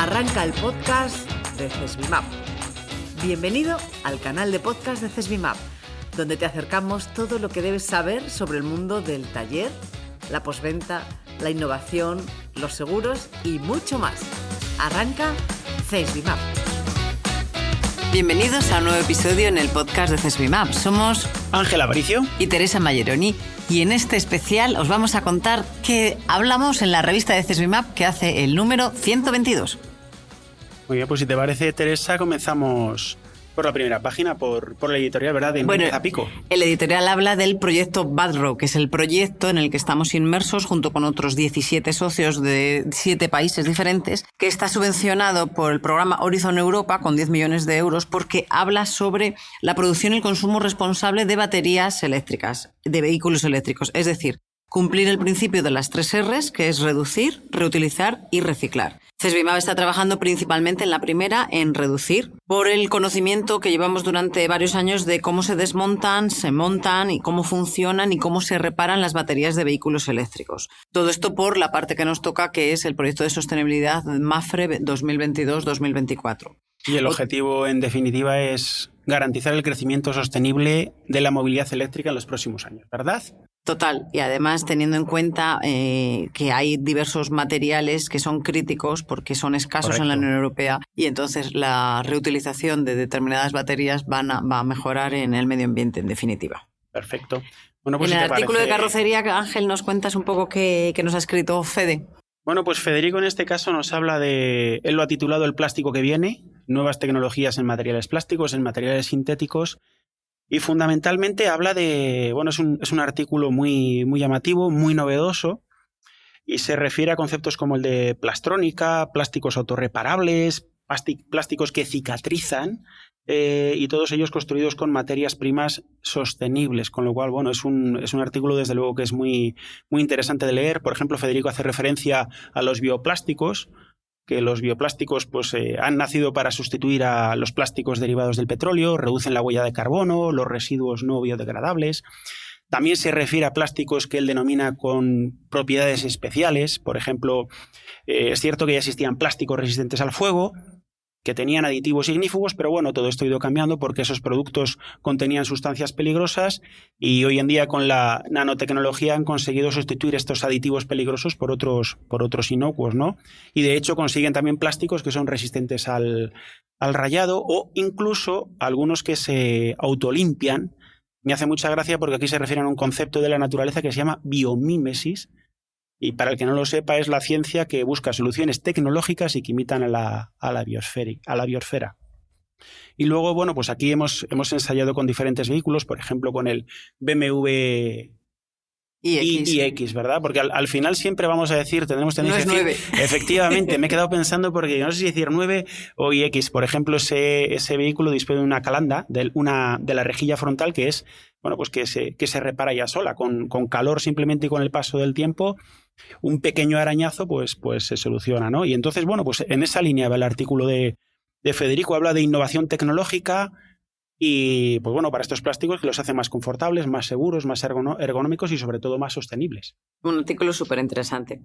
Arranca el podcast de CESBIMAP. Bienvenido al canal de podcast de CESBIMAP, donde te acercamos todo lo que debes saber sobre el mundo del taller, la postventa, la innovación, los seguros y mucho más. Arranca CESBIMAP. Bienvenidos a un nuevo episodio en el podcast de CESBIMAP. Somos Ángel Aparicio y Teresa Malleroni. Y en este especial os vamos a contar que hablamos en la revista de CESBIMAP que hace el número 122. Muy bien, pues si te parece, Teresa, comenzamos por la primera página, por la editorial, ¿verdad? De Bueno, Zapico. El editorial habla del proyecto Badrow, que es el proyecto en el que estamos inmersos junto con otros 17 socios de 7 países diferentes, que está subvencionado por el programa Horizon Europa con 10 millones de euros porque habla sobre la producción y el consumo responsable de baterías eléctricas, de vehículos eléctricos. Es decir, cumplir el principio de las 3 R's, que es reducir, reutilizar y reciclar. CESBIMAP está trabajando principalmente en la primera, en reducir, por el conocimiento que llevamos durante varios años de cómo se desmontan, se montan y cómo funcionan y cómo se reparan las baterías de vehículos eléctricos. Todo esto por la parte que nos toca, que es el proyecto de sostenibilidad MAFRE 2022-2024. Y el objetivo, en definitiva, es garantizar el crecimiento sostenible de la movilidad eléctrica en los próximos años, ¿verdad? Total, y además teniendo en cuenta que hay diversos materiales que son críticos porque son escasos. Correcto. En la Unión Europea, y entonces la reutilización de determinadas baterías va a mejorar en el medio ambiente, en definitiva. Perfecto. Bueno, pues en si el artículo parece... de carrocería, Ángel, nos cuentas un poco qué nos ha escrito Fede. Bueno, pues Federico en este caso nos habla de... Él lo ha titulado El plástico que viene, nuevas tecnologías en materiales plásticos, en materiales sintéticos. Y fundamentalmente habla de, bueno, es un artículo muy llamativo, muy novedoso, y se refiere a conceptos como el de plastrónica, plásticos autorreparables, plásticos que cicatrizan, y todos ellos construidos con materias primas sostenibles, con lo cual, bueno, es un artículo desde luego que es muy interesante de leer. Por ejemplo, Federico hace referencia a los bioplásticos, que los bioplásticos pues, han nacido para sustituir a los plásticos derivados del petróleo, reducen la huella de carbono, los residuos no biodegradables. También se refiere a plásticos que él denomina con propiedades especiales. Por ejemplo, es cierto que ya existían plásticos resistentes al fuego, que tenían aditivos ignífugos, pero bueno, todo esto ha ido cambiando porque esos productos contenían sustancias peligrosas y hoy en día con la nanotecnología han conseguido sustituir estos aditivos peligrosos por otros inocuos, ¿no? Y de hecho consiguen también plásticos que son resistentes al rayado o incluso algunos que se autolimpian. Me hace mucha gracia porque aquí se refieren a un concepto de la naturaleza que se llama biomímesis. Y para el que no lo sepa, es la ciencia que busca soluciones tecnológicas y que imitan a la biosfera. Y luego, bueno, pues aquí hemos ensayado con diferentes vehículos, por ejemplo, con el BMW iX, ¿verdad? Porque al final siempre vamos a decir, tendremos que decir 9. Efectivamente, me he quedado pensando porque no sé si decir 9 o iX. Por ejemplo, ese vehículo dispone de una calanda, de la rejilla frontal que es, bueno, pues que se repara ya sola, con calor simplemente y con el paso del tiempo. Un pequeño arañazo pues se soluciona, ¿no? Y entonces, bueno, pues en esa línea va el artículo de Federico, habla de innovación tecnológica y, pues bueno, para estos plásticos que los hace más confortables, más seguros, más ergonómicos y sobre todo más sostenibles. Un artículo súper interesante.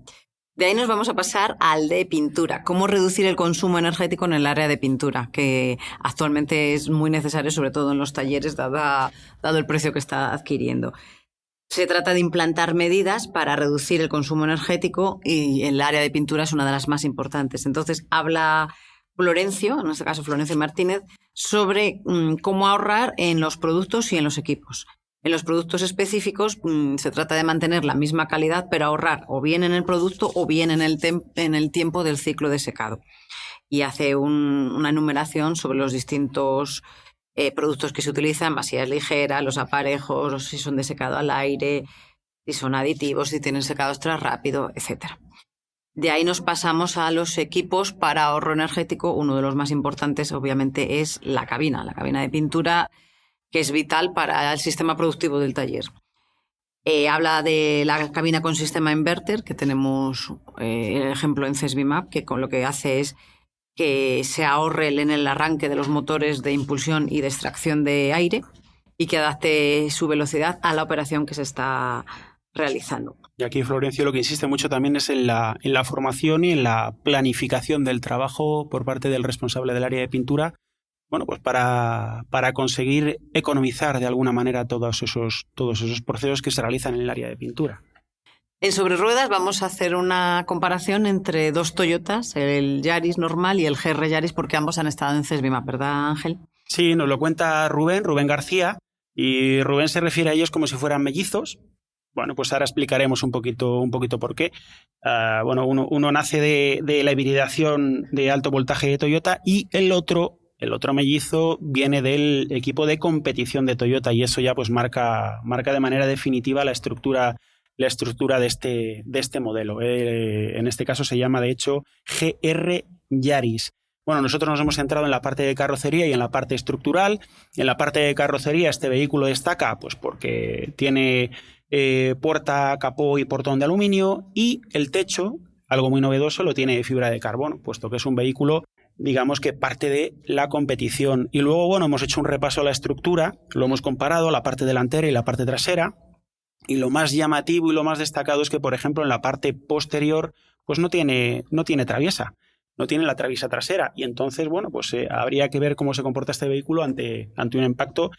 De ahí nos vamos a pasar al de pintura. Cómo reducir el consumo energético en el área de pintura, que actualmente es muy necesario, sobre todo en los talleres, dado el precio que está adquiriendo. Se trata de implantar medidas para reducir el consumo energético y el área de pintura es una de las más importantes. Entonces habla Florencio, en este caso Florencio Martínez, sobre cómo ahorrar en los productos y en los equipos. En los productos específicos se trata de mantener la misma calidad, pero ahorrar o bien en el producto o bien en el tiempo del ciclo de secado. Y hace una enumeración sobre los distintos productos que se utilizan, masías ligeras, los aparejos, si son de secado al aire, si son aditivos, si tienen secado extra rápido, etc. De ahí nos pasamos a los equipos para ahorro energético. Uno de los más importantes, obviamente, es la cabina de pintura, que es vital para el sistema productivo del taller. Habla de la cabina con sistema inverter, que tenemos el ejemplo en CESBIMAP, que con lo que hace es que se ahorre en el arranque de los motores de impulsión y de extracción de aire y que adapte su velocidad a la operación que se está realizando. Y aquí Florencio lo que insiste mucho también es en la formación y en la planificación del trabajo por parte del responsable del área de pintura, bueno, pues para conseguir economizar de alguna manera todos esos procesos que se realizan en el área de pintura. En Sobre Ruedas vamos a hacer una comparación entre dos Toyotas, el Yaris normal y el GR Yaris, porque ambos han estado en CESBIMAP, ¿verdad, Ángel? Sí, nos lo cuenta Rubén García, y Rubén se refiere a ellos como si fueran mellizos. Bueno, pues ahora explicaremos un poquito por qué. Bueno, uno nace de la hibridación de alto voltaje de Toyota y el otro mellizo viene del equipo de competición de Toyota, y eso ya pues marca de manera definitiva la estructura de este modelo. En este caso se llama, de hecho, GR Yaris. Bueno, nosotros nos hemos centrado en la parte de carrocería y en la parte estructural. En la parte de carrocería este vehículo destaca pues porque tiene puerta, capó y portón de aluminio, y el techo, algo muy novedoso, lo tiene de fibra de carbono, puesto que es un vehículo, digamos, que parte de la competición. Y luego, bueno, hemos hecho un repaso a la estructura, lo hemos comparado, la parte delantera y la parte trasera, y lo más llamativo y lo más destacado es que, por ejemplo, en la parte posterior pues no tiene traviesa. No tiene la traviesa trasera, y entonces, bueno, pues habría que ver cómo se comporta este vehículo ante un impacto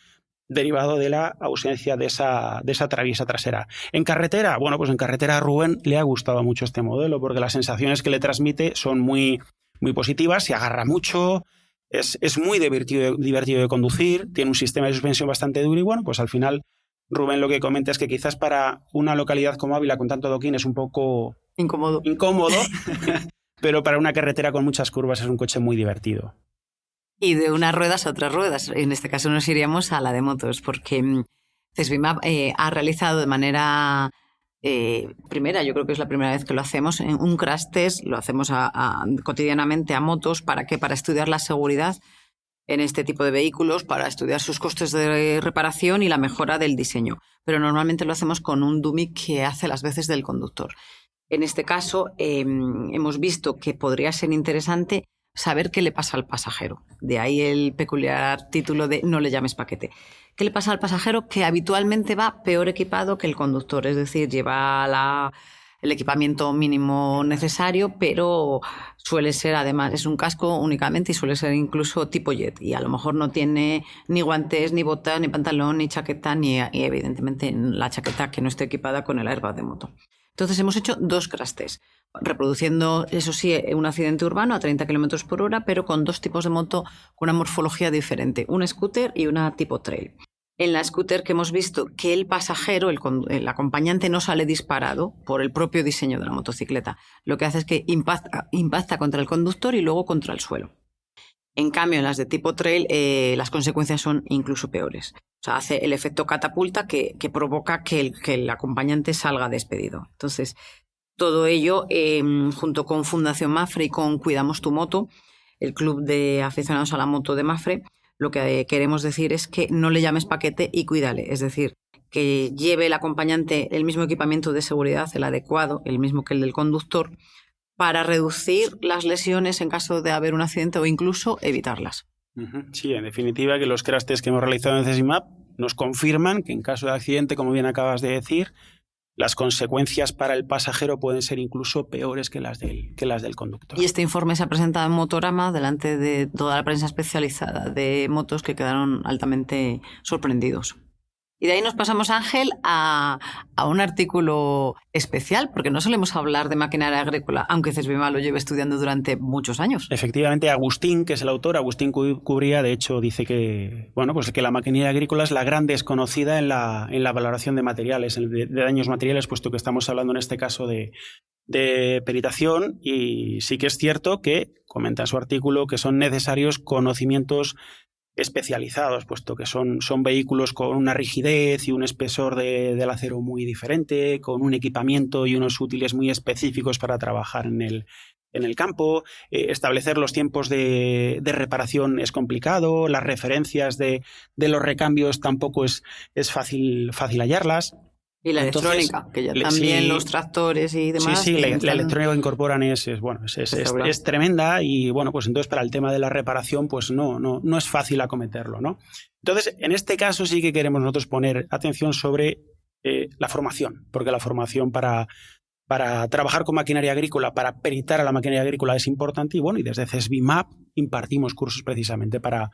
derivado de la ausencia de esa traviesa trasera. En carretera, bueno, pues en carretera a Rubén le ha gustado mucho este modelo porque las sensaciones que le transmite son muy, muy positivas, se agarra mucho, es muy divertido de conducir, tiene un sistema de suspensión bastante duro, y bueno, pues al final Rubén lo que comenta es que quizás para una localidad como Ávila con tanto adoquín es un poco incómodo. Pero para una carretera con muchas curvas es un coche muy divertido. Y de unas ruedas a otras ruedas. En este caso nos iríamos a la de motos, porque CESBIMAP ha realizado de manera primera, yo creo que es la primera vez que lo hacemos, en un crash test, lo hacemos cotidianamente a motos. ¿Para qué? Para estudiar la seguridad en este tipo de vehículos, para estudiar sus costes de reparación y la mejora del diseño. Pero normalmente lo hacemos con un dummy que hace las veces del conductor. En este caso, hemos visto que podría ser interesante saber qué le pasa al pasajero. De ahí el peculiar título de No le llames paquete. ¿Qué le pasa al pasajero? Que habitualmente va peor equipado que el conductor, es decir, lleva el equipamiento mínimo necesario, pero suele ser, además, es un casco únicamente y suele ser incluso tipo jet, y a lo mejor no tiene ni guantes, ni botas, ni pantalón, ni chaqueta, y evidentemente la chaqueta que no esté equipada con el airbag de moto. Entonces hemos hecho 2 crash tests, reproduciendo, eso sí, un accidente urbano a 30 km por hora, pero con 2 tipos de moto con una morfología diferente, una scooter y una tipo trail. En la scooter, que hemos visto que el pasajero, el acompañante, no sale disparado por el propio diseño de la motocicleta. Lo que hace es que impacta contra el conductor y luego contra el suelo. En cambio, en las de tipo trail, las consecuencias son incluso peores. O sea, hace el efecto catapulta que provoca que el acompañante salga despedido. Entonces, todo ello, junto con Fundación Mapfre y con Cuidamos tu Moto, el club de aficionados a la moto de Mapfre, lo que queremos decir es que no le llames paquete y cuídale. Es decir, que lleve el acompañante el mismo equipamiento de seguridad, el adecuado, el mismo que el del conductor, para reducir las lesiones en caso de haber un accidente o incluso evitarlas. Sí, en definitiva, que los crash tests que hemos realizado en CESBIMAP nos confirman que en caso de accidente, como bien acabas de decir, las consecuencias para el pasajero pueden ser incluso peores que las del conductor. Y este informe se ha presentado en Motorama delante de toda la prensa especializada de motos, que quedaron altamente sorprendidos. Y de ahí nos pasamos, Ángel, a un artículo especial, porque no solemos hablar de maquinaria agrícola, aunque CESBIMAP lo lleve estudiando durante muchos años. Efectivamente, Agustín, que es el autor, Agustín Cubría, de hecho, dice que, bueno, pues que la maquinaria agrícola es la gran desconocida en la valoración de materiales, de daños materiales, puesto que estamos hablando en este caso de peritación, y sí que es cierto que, comenta en su artículo, que son necesarios conocimientos especializados, puesto que son vehículos con una rigidez y un espesor del acero muy diferente, con un equipamiento y unos útiles muy específicos para trabajar en el campo. Establecer los tiempos de reparación es complicado, las referencias de los recambios tampoco es fácil hallarlas. Y la electrónica, que ya también los tractores y demás. Sí, la electrónica que incorporan es tremenda, y bueno, pues entonces para el tema de la reparación pues no es fácil acometerlo, ¿no? Entonces, en este caso sí que queremos nosotros poner atención sobre la formación, porque la formación para trabajar con maquinaria agrícola, para peritar a la maquinaria agrícola es importante y desde CESBIMAP impartimos cursos precisamente para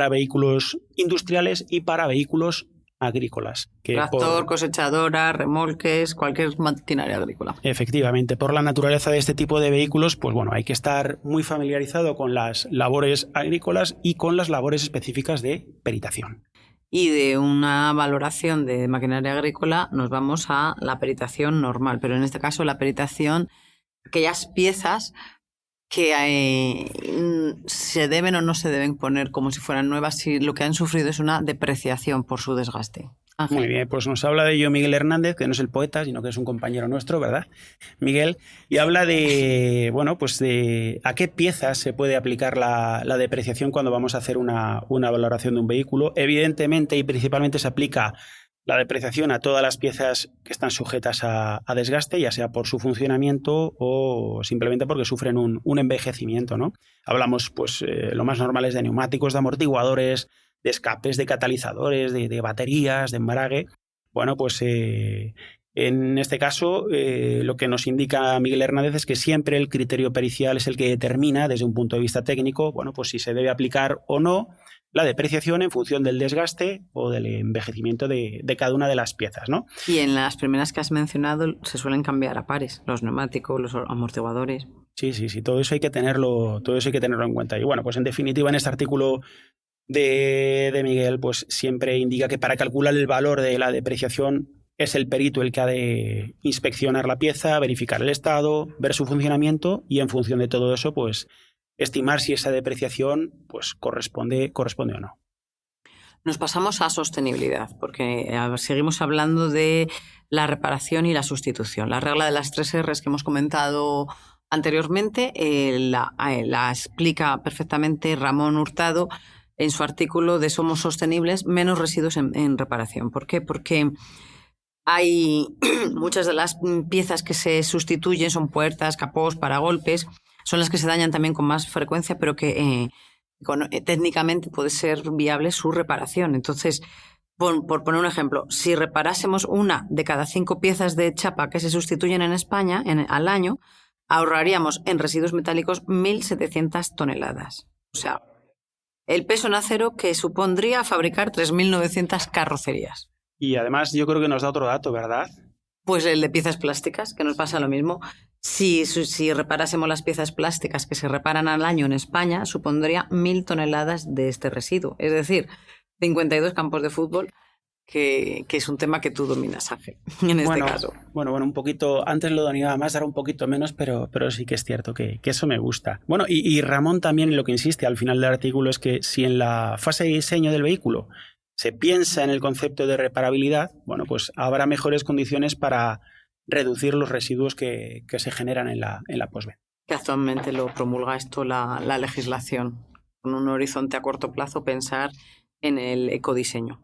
vehículos industriales y para vehículos agrícolas. Tractor, cosechadora, remolques, cualquier maquinaria agrícola. Efectivamente, por la naturaleza de este tipo de vehículos, pues hay que estar muy familiarizado con las labores agrícolas y con las labores específicas de peritación. Y de una valoración de maquinaria agrícola nos vamos a la peritación normal, pero en este caso la peritación, aquellas piezas que se deben o no se deben poner como si fueran nuevas si lo que han sufrido es una depreciación por su desgaste. Ángel. Muy bien, pues nos habla de ello Miguel Hernández, que no es el poeta, sino que es un compañero nuestro, ¿verdad, Miguel? Y habla de a qué piezas se puede aplicar la depreciación cuando vamos a hacer una valoración de un vehículo. Evidentemente y principalmente se aplica la depreciación a todas las piezas que están sujetas a desgaste, ya sea por su funcionamiento o simplemente porque sufren un envejecimiento, ¿no? Hablamos, lo más normal es de neumáticos, de amortiguadores, de escapes, de catalizadores, de baterías, de embrague. En este caso, lo que nos indica Miguel Hernández es que siempre el criterio pericial es el que determina, desde un punto de vista técnico, si se debe aplicar o no la depreciación en función del desgaste o del envejecimiento de cada una de las piezas, ¿no? Y en las primeras que has mencionado se suelen cambiar a pares, los neumáticos, los amortiguadores. Sí, todo eso hay que tenerlo en cuenta. Y en definitiva, en este artículo de Miguel, siempre indica que para calcular el valor de la depreciación es el perito el que ha de inspeccionar la pieza, verificar el estado, ver su funcionamiento y en función de todo eso, estimar si esa depreciación corresponde o no. Nos pasamos a sostenibilidad, porque seguimos hablando de la reparación y la sustitución. La regla de las 3 R's que hemos comentado anteriormente la explica perfectamente Ramón Hurtado en su artículo de Somos Sostenibles, menos residuos en reparación. ¿Por qué? Porque hay muchas de las piezas que se sustituyen, son puertas, capós, paragolpes, son las que se dañan también con más frecuencia, pero que técnicamente puede ser viable su reparación. Entonces, por poner un ejemplo, si reparásemos 1 de cada 5 piezas de chapa que se sustituyen en España al año, ahorraríamos en residuos metálicos 1.700 toneladas. O sea, el peso en acero que supondría fabricar 3.900 carrocerías. Y además yo creo que nos da otro dato, ¿verdad? Pues el de piezas plásticas, que nos pasa lo mismo. Si reparásemos las piezas plásticas que se reparan al año en España, supondría 1.000 toneladas de este residuo. Es decir, 52 campos de fútbol, que es un tema que tú dominas, Ángel, en este caso. Bueno, un poquito, antes lo dominaba más, ahora un poquito menos, pero sí que es cierto que eso me gusta. Bueno, y Ramón también lo que insiste al final del artículo es que si en la fase de diseño del vehículo se piensa en el concepto de reparabilidad, habrá mejores condiciones para reducir los residuos que se generan en la postventa. Que actualmente lo promulga esto la legislación, con un horizonte a corto plazo, pensar en el ecodiseño.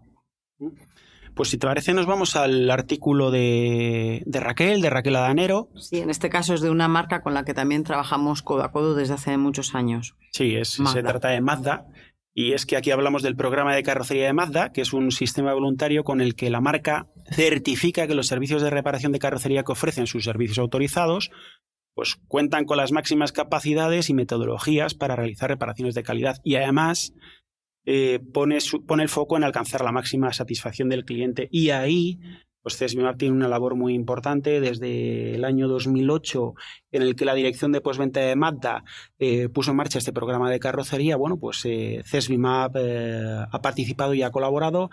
Pues si te parece nos vamos al artículo de Raquel Adanero. Sí, en este caso es de una marca con la que también trabajamos codo a codo desde hace muchos años. Sí, se trata de Mazda. Y es que aquí hablamos del programa de carrocería de Mazda, que es un sistema voluntario con el que la marca certifica que los servicios de reparación de carrocería que ofrecen sus servicios autorizados cuentan con las máximas capacidades y metodologías para realizar reparaciones de calidad. Y además pone el foco en alcanzar la máxima satisfacción del cliente. Y ahí CESBIMAP tiene una labor muy importante desde el año 2008, en el que la dirección de postventa de Mazda puso en marcha este programa de carrocería. CESBIMAP ha participado y ha colaborado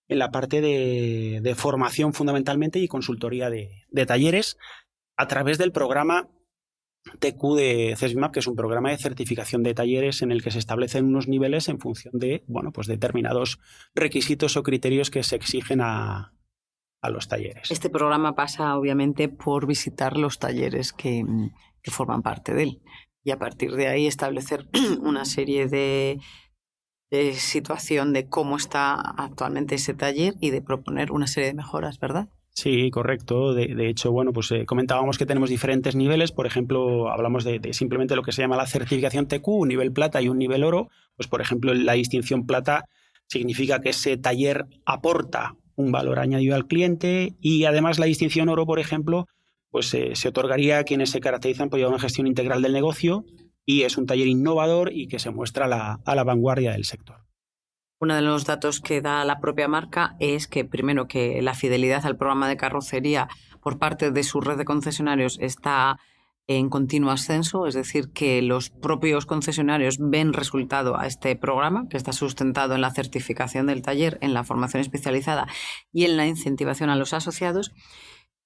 en la parte de formación fundamentalmente y consultoría de talleres a través del programa TQ de CESBIMAP, que es un programa de certificación de talleres en el que se establecen unos niveles en función de determinados requisitos o criterios que se exigen a los talleres. Este programa pasa obviamente por visitar los talleres que forman parte de él y a partir de ahí establecer una serie de situación de cómo está actualmente ese taller y de proponer una serie de mejoras, ¿verdad? Sí, correcto. De hecho, comentábamos que tenemos diferentes niveles. Por ejemplo, hablamos de simplemente lo que se llama la certificación TQ, un nivel plata y un nivel oro. Por ejemplo, la distinción plata significa que ese taller aporta un valor añadido al cliente, y además la distinción oro, por ejemplo, pues se otorgaría a quienes se caracterizan por llevar una gestión integral del negocio, y es un taller innovador y que se muestra a la vanguardia del sector. Uno de los datos que da la propia marca es que, primero, que la fidelidad al programa de carrocería por parte de su red de concesionarios está en continuo ascenso, es decir, que los propios concesionarios ven resultado a este programa, que está sustentado en la certificación del taller, en la formación especializada y en la incentivación a los asociados.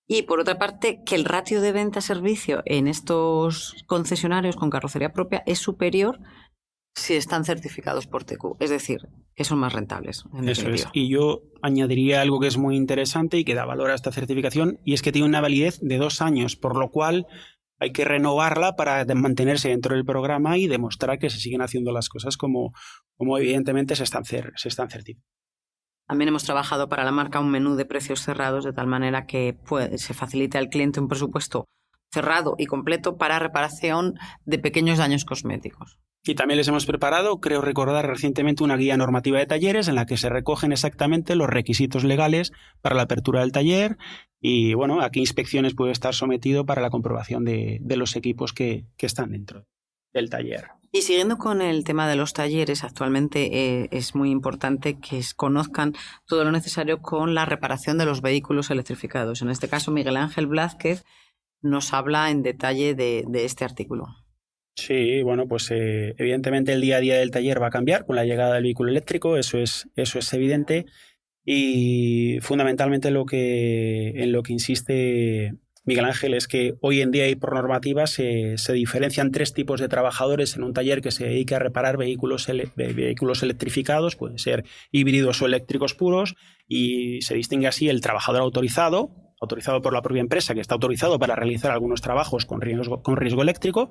Y, por otra parte, que el ratio de venta-servicio en estos concesionarios con carrocería propia es superior si están certificados por TQ, es decir, que son más rentables. Eso es. Y yo añadiría algo que es muy interesante y que da valor a esta certificación, y es que tiene una validez de 2 años, por lo cual hay que renovarla para mantenerse dentro del programa y demostrar que se siguen haciendo las cosas como evidentemente se están certificando. También hemos trabajado para la marca un menú de precios cerrados, de tal manera que se facilite al cliente un presupuesto cerrado y completo para reparación de pequeños daños cosméticos. Y también les hemos preparado, creo recordar recientemente, una guía normativa de talleres en la que se recogen exactamente los requisitos legales para la apertura del taller y, bueno, a qué inspecciones puede estar sometido para la comprobación de los equipos que están dentro del taller. Y siguiendo con el tema de los talleres, actualmente es muy importante que conozcan todo lo necesario con la reparación de los vehículos electrificados. En este caso, Miguel Ángel Blázquez nos habla en detalle de este artículo. Sí, bueno, pues evidentemente el día a día del taller va a cambiar con la llegada del vehículo eléctrico, eso es evidente, y fundamentalmente en lo que insiste Miguel Ángel es que hoy en día y por normativa se diferencian 3 tipos de trabajadores en un taller que se dedique a reparar vehículos electrificados, pueden ser híbridos o eléctricos puros, y se distingue así el trabajador autorizado por la propia empresa, que está autorizado para realizar algunos trabajos con riesgo eléctrico,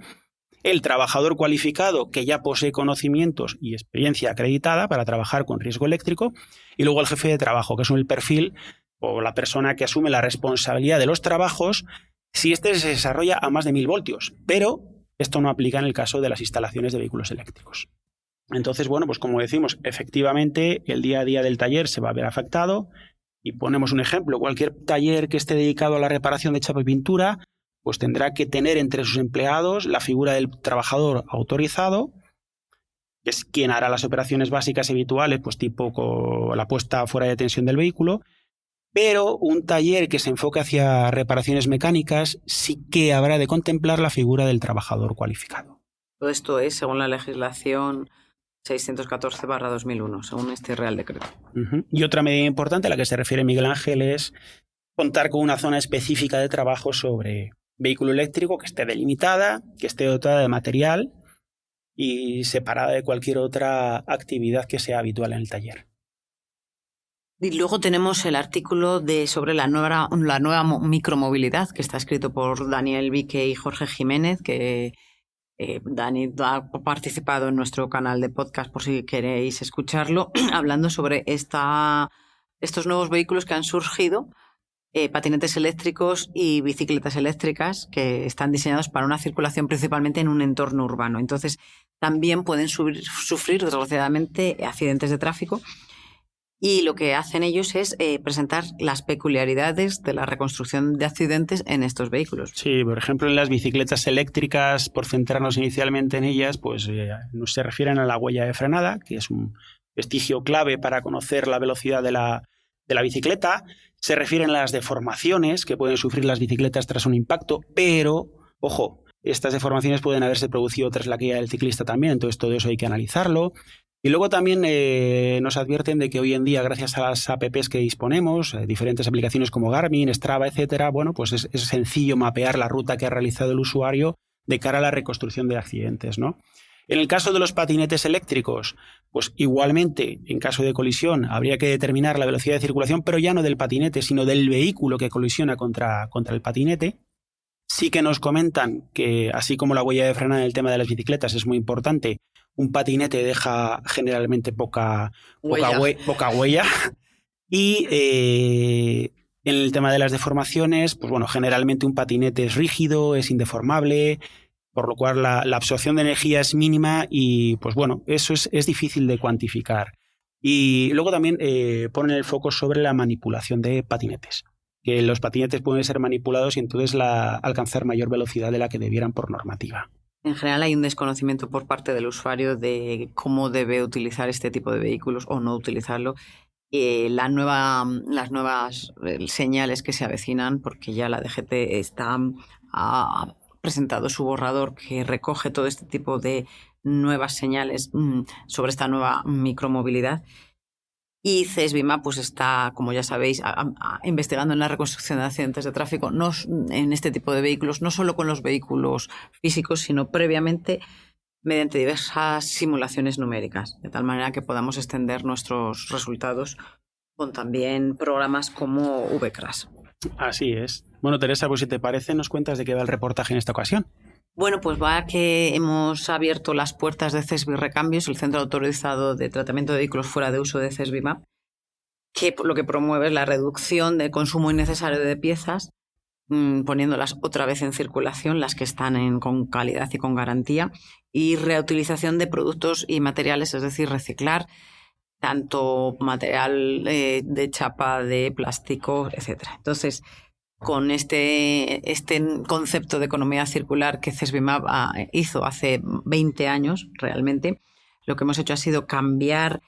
el trabajador cualificado, que ya posee conocimientos y experiencia acreditada para trabajar con riesgo eléctrico, y luego el jefe de trabajo, que es el perfil o la persona que asume la responsabilidad de los trabajos si éste se desarrolla a más de 1000 voltios, pero esto no aplica en el caso de las instalaciones de vehículos eléctricos. Entonces, bueno, pues como decimos, efectivamente el día a día del taller se va a ver afectado, y ponemos un ejemplo: cualquier taller que esté dedicado a la reparación de chapa y pintura pues tendrá que tener entre sus empleados la figura del trabajador autorizado, que es quien hará las operaciones básicas y habituales, pues tipo la puesta fuera de tensión del vehículo, pero un taller que se enfoque hacia reparaciones mecánicas sí que habrá de contemplar la figura del trabajador cualificado. Todo esto es según la legislación 614/2001, según este Real Decreto. Y otra medida importante a la que se refiere Miguel Ángel es contar con una zona específica de trabajo sobre vehículo eléctrico que esté delimitada, que esté dotada de material y separada de cualquier otra actividad que sea habitual en el taller. Y luego tenemos el artículo sobre la nueva micromovilidad, que está escrito por Daniel Vique y Jorge Jiménez, que Dani ha participado en nuestro canal de podcast por si queréis escucharlo, hablando sobre estos nuevos vehículos que han surgido, patinetes eléctricos y bicicletas eléctricas, que están diseñados para una circulación principalmente en un entorno urbano. Entonces, también pueden sufrir, desgraciadamente, accidentes de tráfico. Y lo que hacen ellos es presentar las peculiaridades de la reconstrucción de accidentes en estos vehículos. Sí, por ejemplo, en las bicicletas eléctricas, por centrarnos inicialmente en ellas, pues se refieren a la huella de frenada, que es un vestigio clave para conocer la velocidad de la bicicleta. Se refieren a las deformaciones que pueden sufrir las bicicletas tras un impacto, pero, ojo, estas deformaciones pueden haberse producido tras la caída del ciclista también, entonces todo eso hay que analizarlo. Y luego también nos advierten de que hoy en día, gracias a las apps que disponemos, diferentes aplicaciones como Garmin, Strava, etcétera, bueno, pues es sencillo mapear la ruta que ha realizado el usuario de cara a la reconstrucción de accidentes, ¿no? En el caso de los patinetes eléctricos, pues igualmente, en caso de colisión, habría que determinar la velocidad de circulación, pero ya no del patinete, sino del vehículo que colisiona contra el patinete. Sí que nos comentan que, así como la huella de frenada en el tema de las bicicletas es muy importante, un patinete deja generalmente poca huella. Y en el tema de las deformaciones, pues bueno, generalmente un patinete es rígido, es indeformable, por lo cual la absorción de energía es mínima y, pues bueno, eso es difícil de cuantificar. Y luego también ponen el foco sobre la manipulación de patinetes, que los patinetes pueden ser manipulados y entonces alcanzar mayor velocidad de la que debieran por normativa. En general hay un desconocimiento por parte del usuario de cómo debe utilizar este tipo de vehículos o no utilizarlo. Las nuevas señales que se avecinan, porque ya la DGT ha presentado su borrador que recoge todo este tipo de nuevas señales sobre esta nueva micromovilidad. Y CESBIMAP pues está, como ya sabéis, investigando en la reconstrucción de accidentes de tráfico en este tipo de vehículos, no solo con los vehículos físicos, sino previamente mediante diversas simulaciones numéricas, de tal manera que podamos extender nuestros resultados con también programas como VCRAS. Así es. Bueno, Teresa, pues si te parece, nos cuentas de qué va el reportaje en esta ocasión. Bueno, pues va que hemos abierto las puertas de CESBI Recambios, el Centro Autorizado de Tratamiento de Vehículos Fuera de Uso de CESBIMAP, que lo que promueve es la reducción de consumo innecesario de piezas, poniéndolas otra vez en circulación, las que están con calidad y con garantía, y reutilización de productos y materiales, es decir, reciclar tanto material de chapa, de plástico, etc. Entonces, con este concepto de economía circular que CESBIMAP hizo hace 20 años realmente, lo que hemos hecho ha sido cambiar,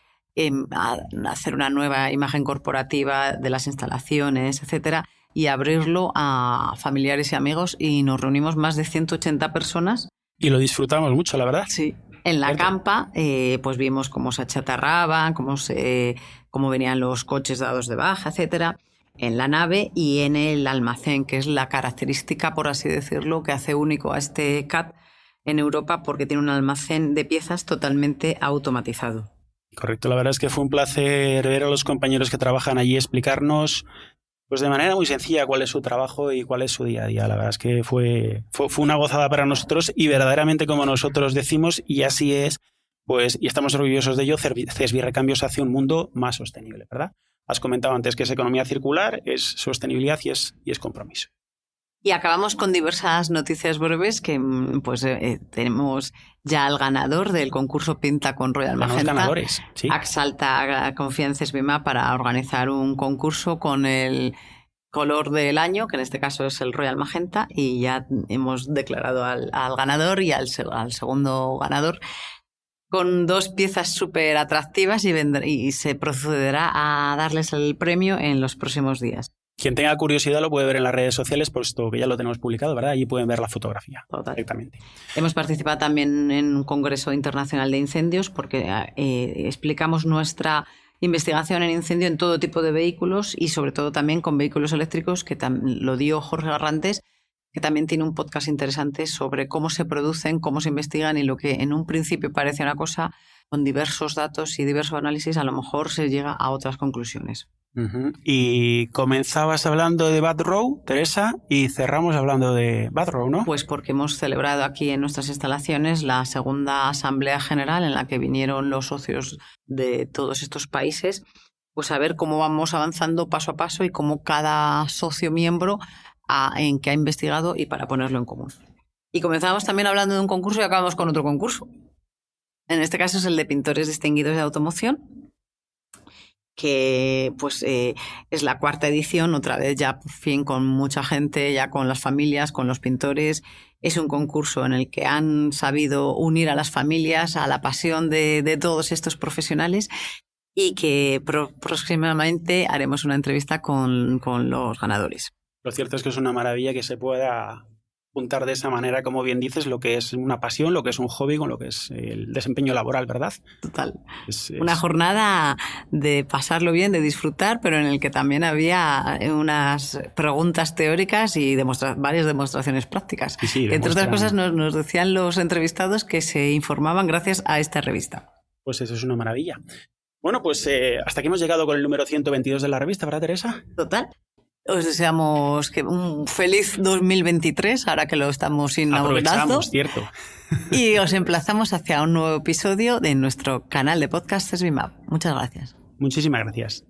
hacer una nueva imagen corporativa de las instalaciones, etcétera, y abrirlo a familiares y amigos, y nos reunimos más de 180 personas. Y lo disfrutamos mucho, la verdad. Sí. En la campa pues vimos cómo se achatarraban, cómo venían los coches dados de baja, etcétera, en la nave y en el almacén, que es la característica, por así decirlo, que hace único a este CAT en Europa, porque tiene un almacén de piezas totalmente automatizado. Correcto, la verdad es que fue un placer ver a los compañeros que trabajan allí explicarnos pues de manera muy sencilla cuál es su trabajo y cuál es su día a día. La verdad es que fue una gozada para nosotros y verdaderamente, como nosotros decimos, y así es, pues, y estamos orgullosos de ello, CESBI Recambios hacia un mundo más sostenible, ¿verdad? Has comentado antes que es economía circular, es sostenibilidad y es compromiso. Y acabamos con diversas noticias breves que pues tenemos ya al ganador del concurso Pinta con Royal Magenta. Ganadores, sí. Axalta confía en CESBIMAP para organizar un concurso con el color del año, que en este caso es el Royal Magenta, y ya hemos declarado al ganador y al segundo ganador, con 2 piezas súper atractivas, y se procederá a darles el premio en los próximos días. Quien tenga curiosidad lo puede ver en las redes sociales, puesto que ya lo tenemos publicado, ¿verdad? Allí pueden ver la fotografía. Total. Directamente. Hemos participado también en un congreso internacional de incendios, porque explicamos nuestra investigación en incendio en todo tipo de vehículos y sobre todo también con vehículos eléctricos, que lo dio Jorge Garrantes, que también tiene un podcast interesante sobre cómo se producen, cómo se investigan, y lo que en un principio parece una cosa, con diversos datos y diversos análisis, a lo mejor se llega a otras conclusiones. Uh-huh. Y comenzabas hablando de Bad Row, Teresa, y cerramos hablando de Bad Row, ¿no? Pues porque hemos celebrado aquí en nuestras instalaciones la segunda Asamblea General, en la que vinieron los socios de todos estos países, pues a ver cómo vamos avanzando paso a paso y cómo cada socio miembro en qué ha investigado y para ponerlo en común. Y comenzamos también hablando de un concurso y acabamos con otro concurso. En este caso es el de pintores distinguidos de automoción, que pues es la 4ª edición, otra vez ya por fin con mucha gente, ya con las familias, con los pintores. Es un concurso en el que han sabido unir a las familias a la pasión de todos estos profesionales, y que próximamente haremos una entrevista con los ganadores. Lo cierto es que es una maravilla que se pueda juntar de esa manera, como bien dices, lo que es una pasión, lo que es un hobby con lo que es el desempeño laboral, ¿verdad? Total. Una jornada de pasarlo bien, de disfrutar, pero en el que también había unas preguntas teóricas y varias demostraciones prácticas. Sí, entre otras cosas nos decían los entrevistados que se informaban gracias a esta revista. Pues eso es una maravilla. Bueno, pues hasta aquí hemos llegado con el número 122 de la revista, ¿verdad, Teresa? Total. Os deseamos que un feliz 2023, ahora que lo estamos inaugurando. Aprovechamos, cierto. Y os emplazamos hacia un nuevo episodio de nuestro canal de podcast CESBIMAP. Muchas gracias. Muchísimas gracias.